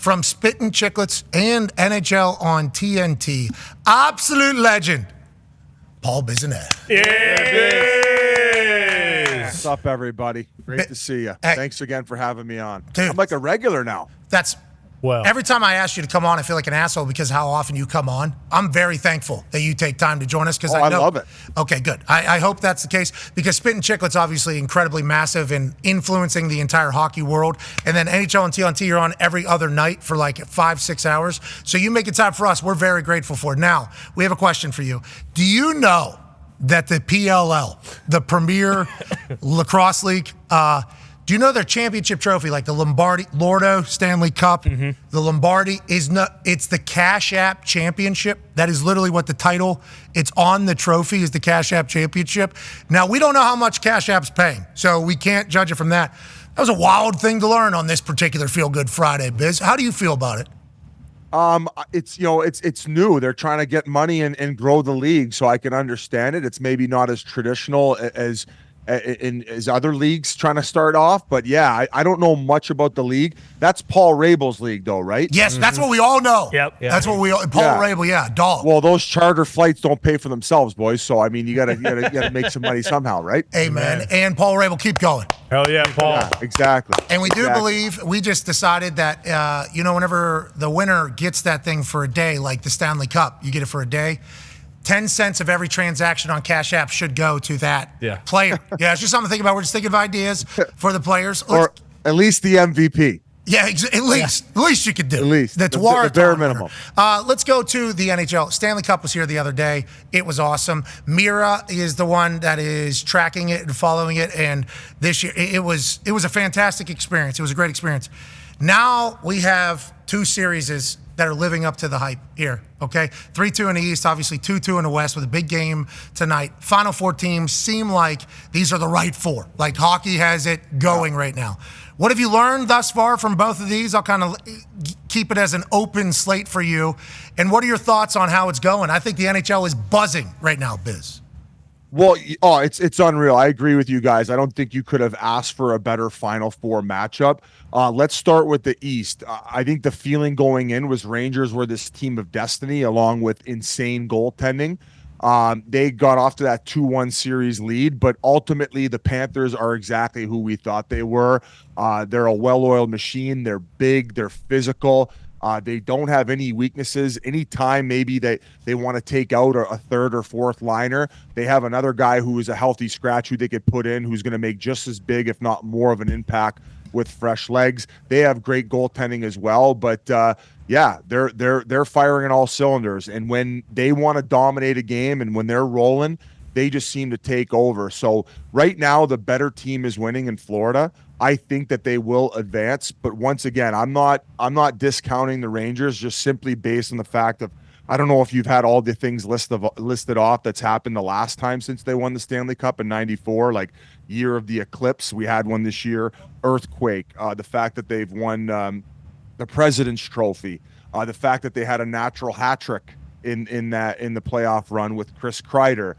from Spittin' Chicklets and NHL on TNT. Absolute legend, Paul Bissonnette. What's up, everybody? Great to see you. Hey. Thanks again for having me on. Dude. I'm like a regular now. Every time I ask you to come on, I feel like an asshole because how often you come on. I'm very thankful that you take time to join us because I love it. Okay, good. I hope that's the case because Spittin' Chicklets obviously incredibly massive and influencing the entire hockey world. And then NHL and TNT, you're on every other night for like 5-6 hours. So you make it time for us. We're very grateful for it. Now, we have a question for you. Do you know that the PLL, the Premier Lacrosse League, do you know their championship trophy, like the Lordo Stanley Cup, the Lombardi, it's the Cash App Championship. That is literally what the title, it's on the trophy, is the Cash App Championship. Now, we don't know how much Cash App's paying, so we can't judge it from that. That was a wild thing to learn on this particular Feel Good Friday, Biz. How do you feel about it? It's new. They're trying to get money and grow the league, so I can understand it. It's maybe not as traditional as other leagues trying to start off, but yeah, I don't know much about the league. That's Paul Rabel's league, though, right? Yes, that's what we all know. Yep. That's what Paul Rabel, dog. Well, those charter flights don't pay for themselves, boys. So I mean, you gotta make some money somehow, right? Amen. And Paul Rabel, keep going. Hell yeah, Paul. Yeah, exactly. And we do believe, we just decided that, whenever the winner gets that thing for a day, like the Stanley Cup, you get it for a day. 10 cents of every transaction on Cash App should go to that player. Yeah, it's just something to think about. We're just thinking of ideas for the players. Or at least the MVP. Yeah, at least you could do. At least. That's the bare minimum. Let's go to the NHL. Stanley Cup was here the other day. It was awesome. Mira is the one that is tracking it and following it. And this year, it was a fantastic experience. It was a great experience. Now we have two series that are living up to the hype here, okay? 3-2 in the East, obviously 2-2 in the West with a big game tonight. Final four teams seem like these are the right four. Like hockey has it going right now. What have you learned thus far from both of these? I'll kind of keep it as an open slate for you. And what are your thoughts on how it's going? I think the NHL is buzzing right now, Biz. Well, it's unreal. I agree with you guys. I don't think you could have asked for a better Final Four matchup. Let's start with the East. I think the feeling going in was Rangers were this team of destiny along with insane goaltending. They got off to that 2-1 series lead, but ultimately the Panthers are exactly who we thought they were. They're a well-oiled machine. They're big. They're physical. They don't have any weaknesses. Anytime maybe they want to take out a third or fourth liner, they have another guy who is a healthy scratch who they could put in who's going to make just as big, if not more of an impact with fresh legs. They have great goaltending as well, but they're firing on all cylinders. And when they want to dominate a game and when they're rolling, they just seem to take over. So right now, the better team is winning in Florida. I think that they will advance, but once again, I'm not discounting the Rangers just simply based on the fact of I don't know if you've had all the things listed off that's happened the last time since they won the Stanley Cup in '94, like year of the eclipse. We had one this year, earthquake. The fact that they've won the President's Trophy, the fact that they had a natural hat trick in the playoff run with Chris Kreider.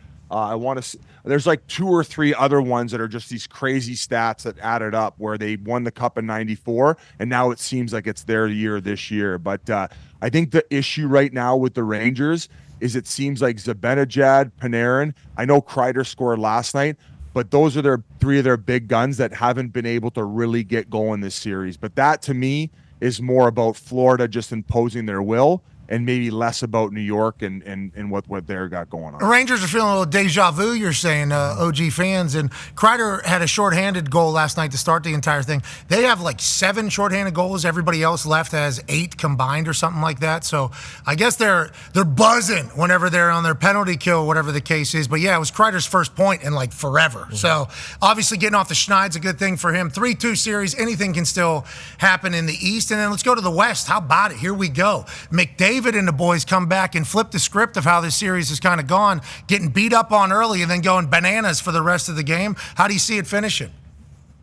There's like 2 or 3 other ones that are just these crazy stats that added up where they won the cup in '94 and now it seems like it's their year this year. But I think the issue right now with the Rangers is it seems like Zibanejad, Panarin, I know Kreider scored last night, but those are 3 of their big guns that haven't been able to really get going this series. But that to me is more about Florida just imposing their will and maybe less about New York and what they've got going on. The Rangers are feeling a little deja vu, you're saying, OG fans. And Kreider had a shorthanded goal last night to start the entire thing. They have like 7 shorthanded goals. Everybody else left has 8 combined or something like that. So I guess they're buzzing whenever they're on their penalty kill, whatever the case is. But yeah, it was Kreider's first point in like forever. Mm-hmm. So obviously getting off the schneid's a good thing for him. 3-2 series, anything can still happen in the East. And then let's go to the West. How about it? Here we go. McDavid and the boys come back and flip the script of how this series has kind of gone, getting beat up on early and then going bananas for the rest of the game. How do you see it finishing?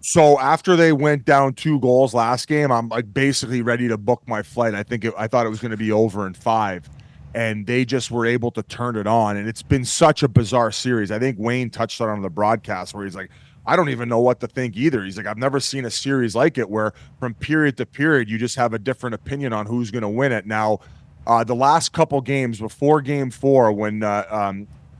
So after they went down 2 goals last game, I'm like basically ready to book my flight. I thought it was going to be over in 5, and they just were able to turn it on. And it's been such a bizarre series. I think Wayne touched on the broadcast where he's like, I don't even know what to think either. He's like, I've never seen a series like it where from period to period, you just have a different opinion on who's going to win it. Now, the last couple games before game 4, when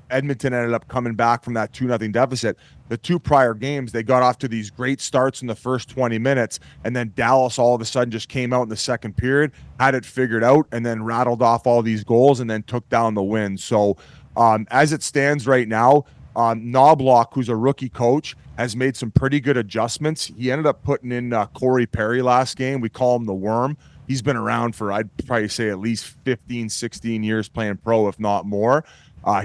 Edmonton ended up coming back from that 2-0 deficit, the 2 prior games, they got off to these great starts in the first 20 minutes, and then Dallas all of a sudden just came out in the second period, had it figured out, and then rattled off all these goals and then took down the win. So as it stands right now, Knobloch, who's a rookie coach, has made some pretty good adjustments. He ended up putting in Corey Perry last game. We call him the Worm. He's been around for, I'd probably say, at least 15, 16 years playing pro, if not more.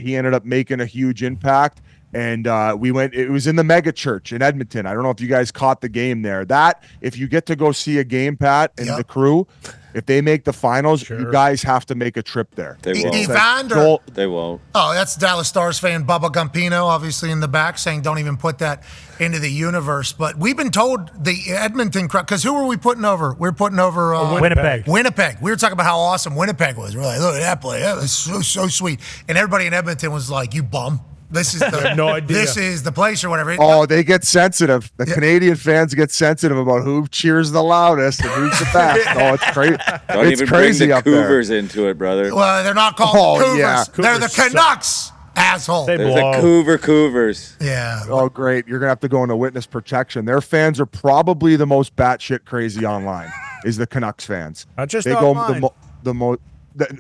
He ended up making a huge impact. And it was in the mega church in Edmonton. I don't know if you guys caught the game there. That, if you get to go see a game, Pat, and the crew, if they make the finals, you guys have to make a trip there. They won't. They won't. Oh, that's Dallas Stars fan Bubba Gumpino, obviously in the back, saying don't even put that into the universe. But we've been told the Edmonton crowd, because who were we putting over? We were putting over Winnipeg. Winnipeg. We were talking about how awesome Winnipeg was. We're like, look at that play. That was so sweet. And everybody in Edmonton was like, you bum. This is no idea. This is the place or whatever. Oh, they get sensitive. The Canadian fans get sensitive about who cheers the loudest and who's the best. Oh, it's crazy. Don't even bring the Cougars into it, brother. Well, they're not called Cougars. Yeah. They're the Canucks, asshole. They're the Cougars. Yeah. Oh, great. You're going to have to go into witness protection. Their fans are probably the most batshit crazy online, is the Canucks fans. Not just they online. go the most.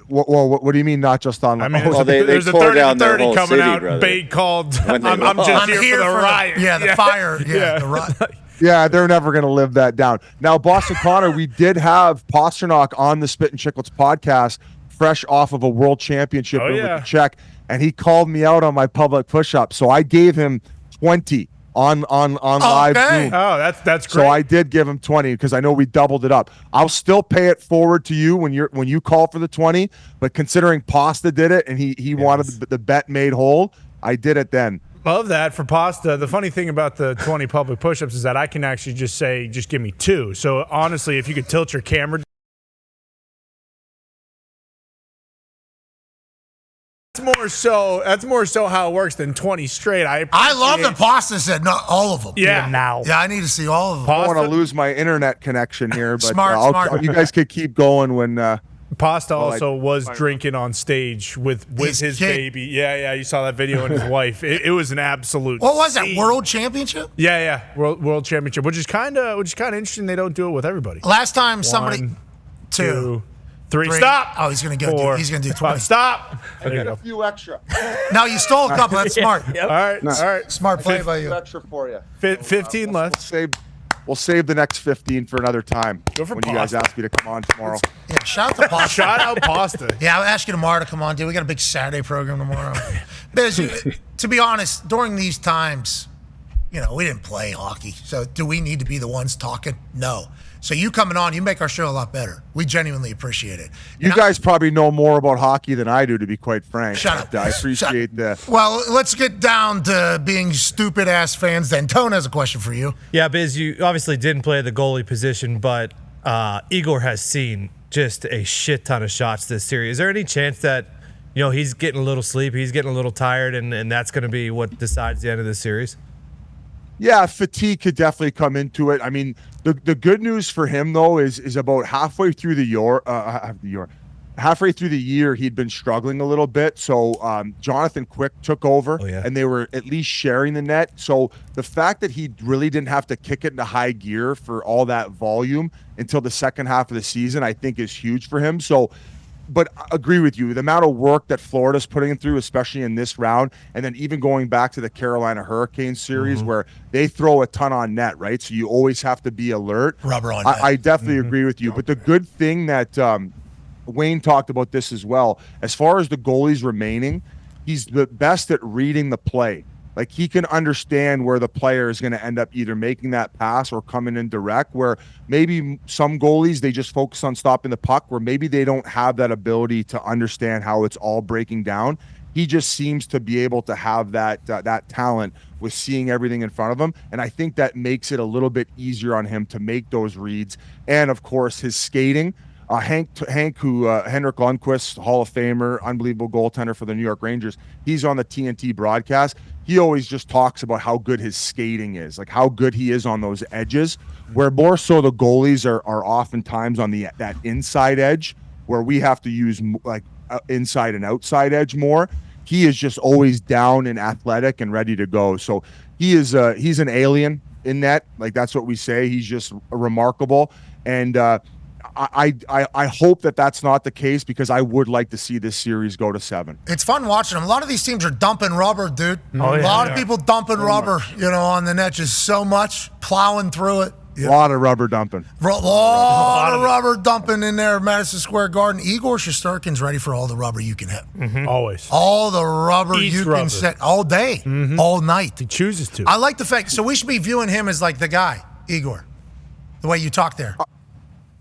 Well, what do you mean not just on? I mean, there's a 30-30 coming city, out. brother. Bait called. I'm just here for the riot. The fire. Yeah, the riot. Yeah, they're never going to live that down. Now, Boston Connor, we did have Pasternak on the Spit and Chicklets podcast, fresh off of a world championship with the Czech, and he called me out on my public push-up. So I gave him 20 on live Zoom. Oh, that's great. So I did give him 20 because I know we doubled it up. I'll still pay it forward to you when you call for the 20, but considering Pasta did it and he wanted the bet made whole, I did it then. Love that for Pasta. The funny thing about the 20 public push-ups is that I can actually just say, just give me 2. So honestly, if you could tilt your camera, that's more so how it works than 20 straight. I love that Pasta said not all of them. Yeah. Yeah, I need to see all of them. I don't want to lose my internet connection here, but smart. You guys could keep going when. Pasta also was drinking on stage with his baby. Yeah, you saw that video and his wife. It was an absolute. What was that, World Championship? Yeah, World Championship, which is kind of interesting. They don't do it with everybody. Last time somebody 1, 2, 3. 3. Stop. Oh, he's gonna go. He's gonna do 20. Stop. Okay. A few extra. No, you stole a couple. That's smart. All right. Smart play by you. Extra for you. 15 left. We'll save the next 15 for another time when you guys ask me to come on tomorrow. Yeah, shout out to Pasta. Shout out Pasta. Yeah, I'll ask you tomorrow to come on, dude. We got a big Saturday program tomorrow. Biz, to be honest, during these times, we didn't play hockey. So do we need to be the ones talking? No. So you coming on, you make our show a lot better. We genuinely appreciate it. You guys probably know more about hockey than I do, to be quite frank. Shut up. I appreciate that. Well, let's get down to being stupid-ass fans then. Tone has a question for you. Yeah, Biz, you obviously didn't play the goalie position, but Igor has seen just a shit ton of shots this series. Is there any chance that, he's getting a little sleepy, he's getting a little tired, and that's going to be what decides the end of the series? Yeah, fatigue could definitely come into it. I mean, the good news for him though is about halfway through the year he'd been struggling a little bit. So Jonathan Quick took over, and they were at least sharing the net. So the fact that he really didn't have to kick it into high gear for all that volume until the second half of the season, I think is huge for him. So. But I agree with you. The amount of work that Florida's putting through, especially in this round, and then even going back to the Carolina Hurricanes series where they throw a ton on net, right? So you always have to be alert. Rubber on net. I definitely agree with you. But the good thing that Wayne talked about this as well, as far as the goalies remaining, he's the best at reading the play. Like, he can understand where the player is going to end up either making that pass or coming in direct, where maybe some goalies, they just focus on stopping the puck, where maybe they don't have that ability to understand how it's all breaking down. He just seems to be able to have that talent with seeing everything in front of him. And I think that makes it a little bit easier on him to make those reads. And, of course, his skating. Henrik Lundqvist, Hall of Famer, unbelievable goaltender for the New York Rangers. He's on the TNT broadcast. He always just talks about how good his skating is, like how good he is on those edges, where more so the goalies are oftentimes on that inside edge, where we have to use like inside and outside edge more. He is just always down and athletic and ready to go. So he's an alien in net. Like that's what we say. He's just remarkable. And I hope that that's not the case, because I would like to see this series go to 7. It's fun watching them. A lot of these teams are dumping rubber, dude. A lot of people dumping rubber, on the net, just so much, plowing through it. A lot of rubber dumping. A lot of rubber dumping in there, Madison Square Garden. Igor Shesterkin's ready for all the rubber you can hit. Always. All the rubber can set all day, all night. He chooses to. I like the fact. So we should be viewing him as like the guy, Igor, the way you talk there.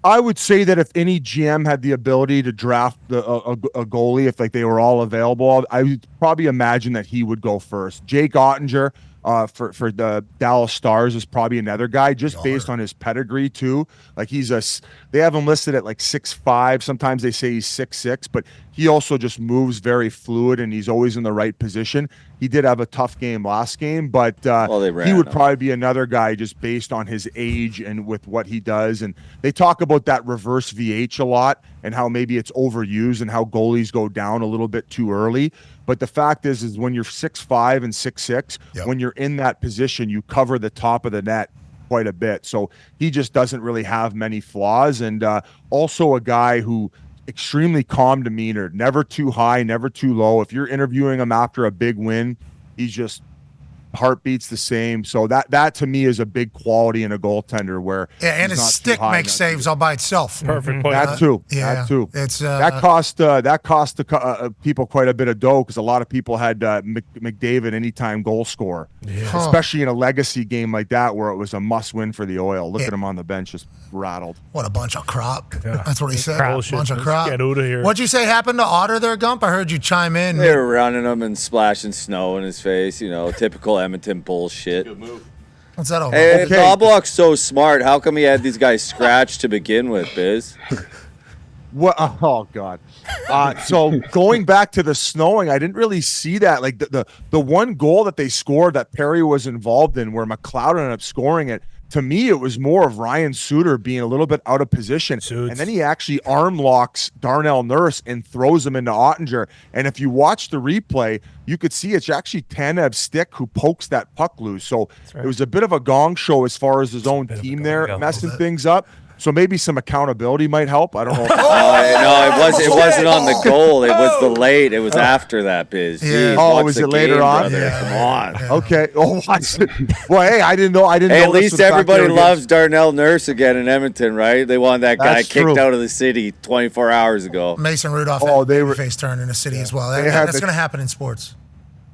I would say that if any GM had the ability to draft a goalie, if like they were all available, I would probably imagine that he would go first. Jake Ottinger for the Dallas Stars is probably another guy, just based on his pedigree too. Like they have him listed at like 6'5". Sometimes they say he's 6'6", but he also just moves very fluid and he's always in the right position. He did have a tough game last game, but he would probably be another guy just based on his age and with what he does. And they talk about that reverse VH a lot and how maybe it's overused and how goalies go down a little bit too early. But the fact is when you're 6'5" and 6'6", when you're in that position, you cover the top of the net quite a bit. So he just doesn't really have many flaws. And also a guy who extremely calm demeanor, never too high, never too low. If you're interviewing him after a big win, he's just heartbeats the same. So that to me is a big quality in a goaltender, where and his stick makes saves all by itself. Perfect point. That too. It's that cost people quite a bit of dough, because a lot of people had McDavid anytime goal scorer, especially in a legacy game like that where it was a must win for the Oil. Look at him on the bench, just rattled. What a bunch of crap. That's what he said. Bullshit. Bunch of crap. Get out of here. What'd you say happened to Otter there, Gump? I heard you chime in. They were running him and splashing snow in his face. Typical Edmonton bullshit. Good move. What's that all about? Hey, Knobloch's so smart. How come he had these guys scratched to begin with, Biz? What? Oh God! So going back to the snowing, I didn't really see that. Like the one goal that they scored that Perry was involved in, where McLeod ended up scoring it. To me, it was more of Ryan Suter being a little bit out of position. And then he actually arm locks Darnell Nurse and throws him into Ottinger. And if you watch the replay, you could see it's actually Tanev's stick who pokes that puck loose. So it was a bit of a gong show as far as his own team there messing things up. So maybe some accountability might help. I don't know. No, it wasn't on the goal. It was the late. It was after that, Biz. Yeah. Jeez, was it later on? Yeah. Come on. Okay. Oh, well, hey, I didn't know. Hey, at least everybody loves Darnell Nurse again in Edmonton, right? They wanted that guy kicked out of the city 24 hours ago. Mason Rudolph had face turn in the city as well. That's going to happen in sports.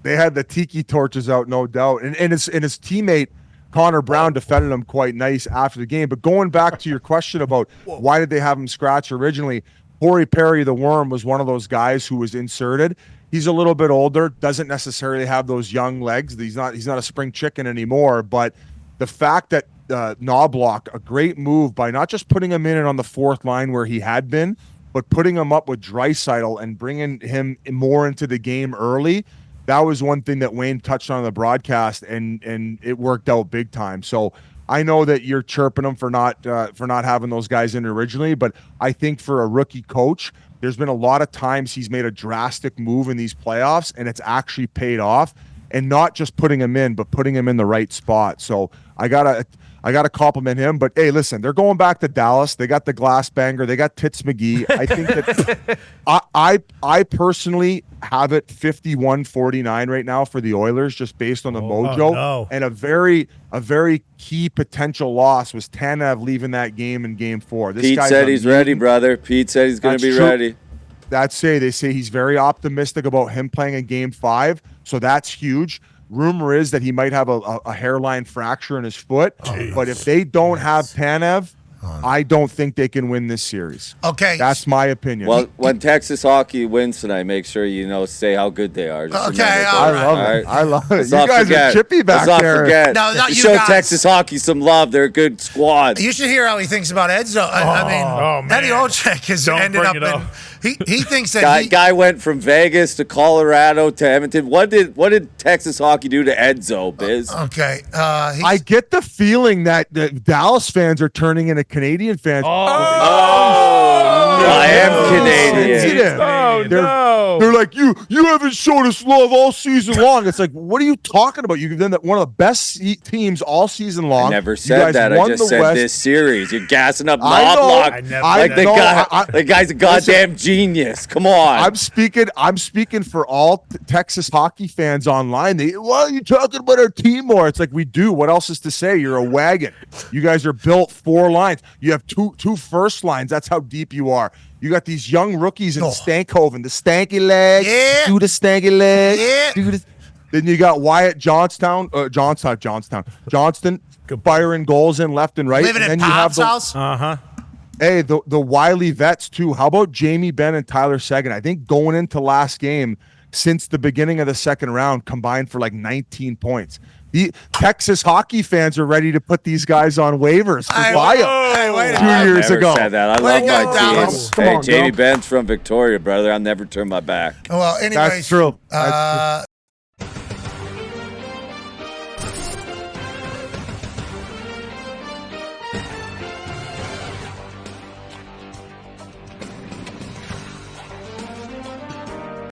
They had the tiki torches out, no doubt. And his teammate, Connor Brown, defended him quite nice after the game. But going back to your question about why did they have him scratch originally, Corey Perry, the Worm, was one of those guys who was inserted. He's a little bit older, doesn't necessarily have those young legs. He's not a spring chicken anymore. But the fact that Knobloch, a great move by not just putting him in and on the fourth line where he had been, but putting him up with Draisaitl and bringing him more into the game early. That was one thing that Wayne touched on the broadcast, and it worked out big time. So I know that you're chirping him for not having those guys in originally, but I think for a rookie coach, there's been a lot of times he's made a drastic move in these playoffs, and it's actually paid off. And not just putting him in, but putting him in the right spot. So I gotta compliment him. But hey, listen, they're going back to Dallas. They got the glass banger. They got Tits McGee. I think that I personally have it 51-49 right now for the Oilers, just based on the mojo. No. And a very key potential loss was Tanev leaving that game in Game 4. Pete said he's ready, brother. Pete said he's going to be ready. They say he's very optimistic about him playing in Game 5, so that's huge. Rumor is that he might have a hairline fracture in his foot, but if they don't have Tanev, I don't think they can win this series. Okay. That's my opinion. Well, when Texas hockey wins tonight, make sure say how good they are. Just Okay, I love it. right. I love it. Let's you not guys forget. are chippy back Let's there. not forget. No, not you show guys. Texas hockey some love. They're a good squad. You should hear how he thinks about Edzo. I mean, man. Eddie Olczyk has Don't ended bring up it in. up. He thinks that Guy went from Vegas to Colorado to Edmonton. What did Texas hockey do to Edzo, Biz? Okay. I get the feeling that the Dallas fans are turning into Canadian fans. I am Canadian. Sensitive. Oh, no. They're like, you haven't shown us love all season long. It's like, what are you talking about? You've been one of the best teams all season long. I never said that. I just said this series. You're gassing up I know. Knobloch I never like said that. the guy's a goddamn genius. Come on. I'm speaking for all Texas hockey fans online. Why are you talking about our team more? It's like, we do. What else is to say? You're a wagon. You guys are built 4 lines. You have two first lines. That's how deep you are. You got these young rookies in Stankhoven, the stanky leg, do the stanky leg, do the. Then you got Wyatt Johnston, firing goals in left and right. living and in then you have Pop's house. Hey, the Wiley vets too. How about Jamie Benn and Tyler Seguin? I think going into last game, since the beginning of the second round, combined for like 19 points. The Texas hockey fans are ready to put these guys on waivers for buyout 2 years never ago. said that. I Way love to go, my Dallas. team. Come on, Jamie Bill. Benn's from Victoria, brother. I'll never turn my back. Well, anyways, That's true.